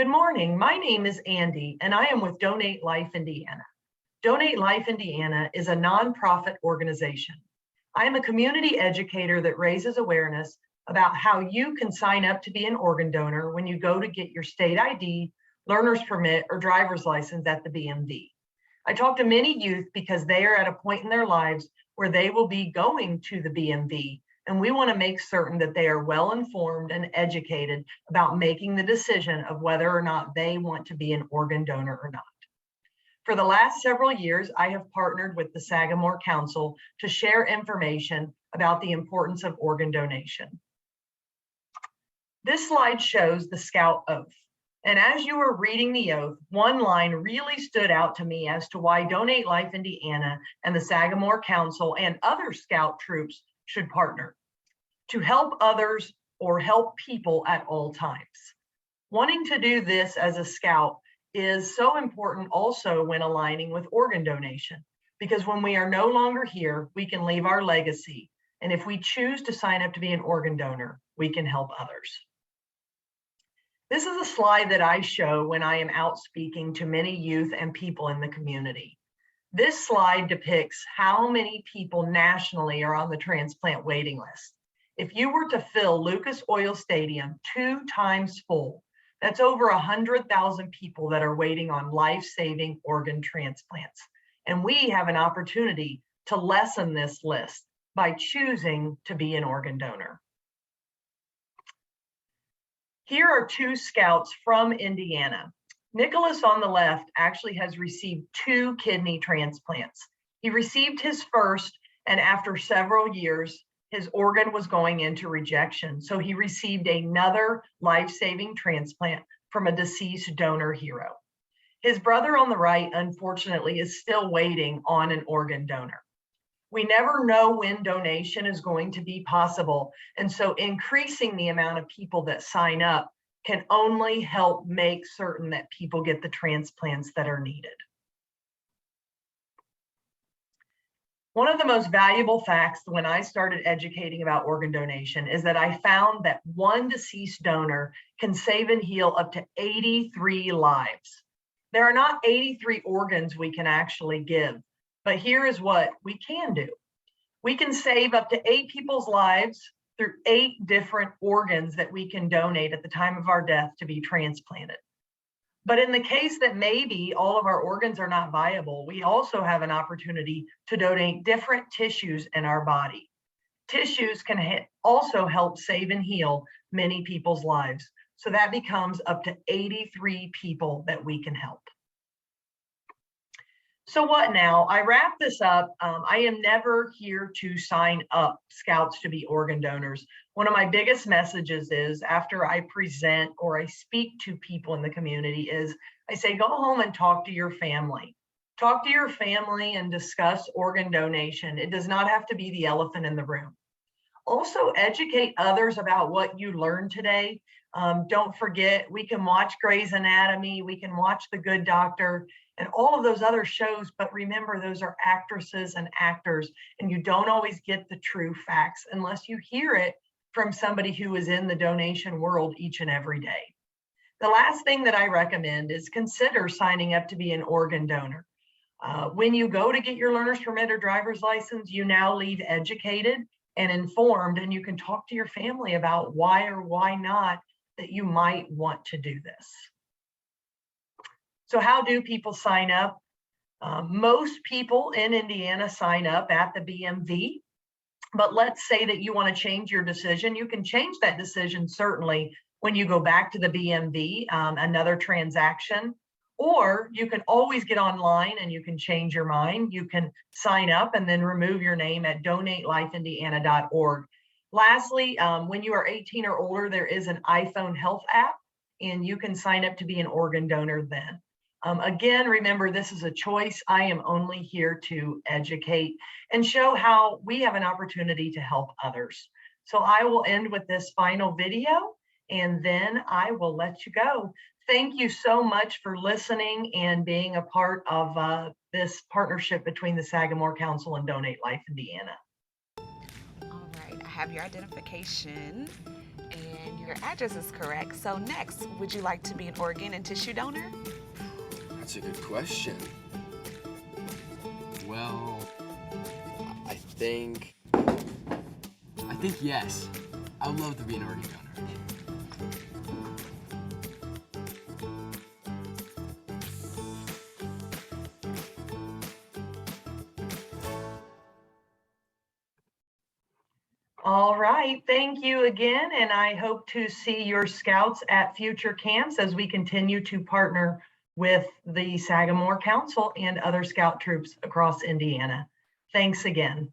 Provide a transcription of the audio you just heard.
Good morning. My name is Andy, and I am with Donate Life Indiana. Donate Life Indiana is a nonprofit organization. I am a community educator that raises awareness about how you can sign up to be an organ donor when you go to get your state ID, learner's permit, or driver's license at the BMV. I talk to many youth because they are at a point in their lives where they will be going to the BMV, and we want to make certain that they are well informed and educated about making the decision of whether or not they want to be an organ donor or not. For the last several years, I have partnered with the Sagamore Council to share information about the importance of organ donation. This slide shows the Scout Oath. And as you were reading the oath, one line really stood out to me as to why Donate Life Indiana and the Sagamore Council and other Scout troops should partner to help others or help people at all times. Wanting to do this as a Scout is so important also when aligning with organ donation, because when we are no longer here, we can leave our legacy. And if we choose to sign up to be an organ donor, we can help others. This is a slide that I show when I am out speaking to many youth and people in the community. This slide depicts how many people nationally are on the transplant waiting list. If you were to fill Lucas Oil Stadium 2 times full, that's over 100,000 people that are waiting on life-saving organ transplants. And we have an opportunity to lessen this list by choosing to be an organ donor. Here are 2 Scouts from Indiana. Nicholas on the left actually has received 2 kidney transplants. He received his first, and after several years, his organ was going into rejection. So he received another life-saving transplant from a deceased donor hero. His brother on the right, unfortunately, is still waiting on an organ donor. We never know when donation is going to be possible. And so increasing the amount of people that sign up can only help make certain that people get the transplants that are needed. One of the most valuable facts when I started educating about organ donation is that I found that one deceased donor can save and heal up to 83 lives. There are not 83 organs we can actually give, but here is what we can do. We can save up to 8 people's lives through 8 different organs that we can donate at the time of our death to be transplanted. But in the case that maybe all of our organs are not viable, we also have an opportunity to donate different tissues in our body. Tissues can also help save and heal many people's lives. So that becomes up to 83 people that we can help. So what now? I wrap this up. I am never here to sign up Scouts to be organ donors. One of my biggest messages is after I present or I speak to people in the community is I say, go home and talk to your family. Talk to your family and discuss organ donation. It does not have to be the elephant in the room. Also educate others about what you learned today. Don't forget, we can watch Grey's Anatomy, we can watch The Good Doctor, and all of those other shows, but remember, those are actresses and actors, and you don't always get the true facts unless you hear it from somebody who is in the donation world each and every day. The last thing that I recommend is consider signing up to be an organ donor. When you go to get your learner's permit or driver's license, you now leave educated and informed, and you can talk to your family about why or why not that you might want to do this. So how do people sign up? Most people in Indiana sign up at the BMV, but let's say that you want to change your decision. You can change that decision certainly when you go back to the BMV, another transaction, or you can always get online and you can change your mind. You can sign up and then remove your name at donatelifeindiana.org. Lastly, when you are 18 or older, there is an iPhone health app, and you can sign up to be an organ donor then. Again, remember, this is a choice. I am only here to educate and show how we have an opportunity to help others. So I will end with this final video, and then I will let you go. Thank you so much for listening and being a part of this partnership between the Sagamore Council and Donate Life Indiana. All right, I have your identification, and and your address is correct. So next, would you like to be an organ and tissue donor? That's a good question. Well, I think yes. I would love to be an organ donor. All right, thank you again, and I hope to see your scouts at future camps as we continue to partner with the Sagamore Council and other scout troops across Indiana. Thanks again.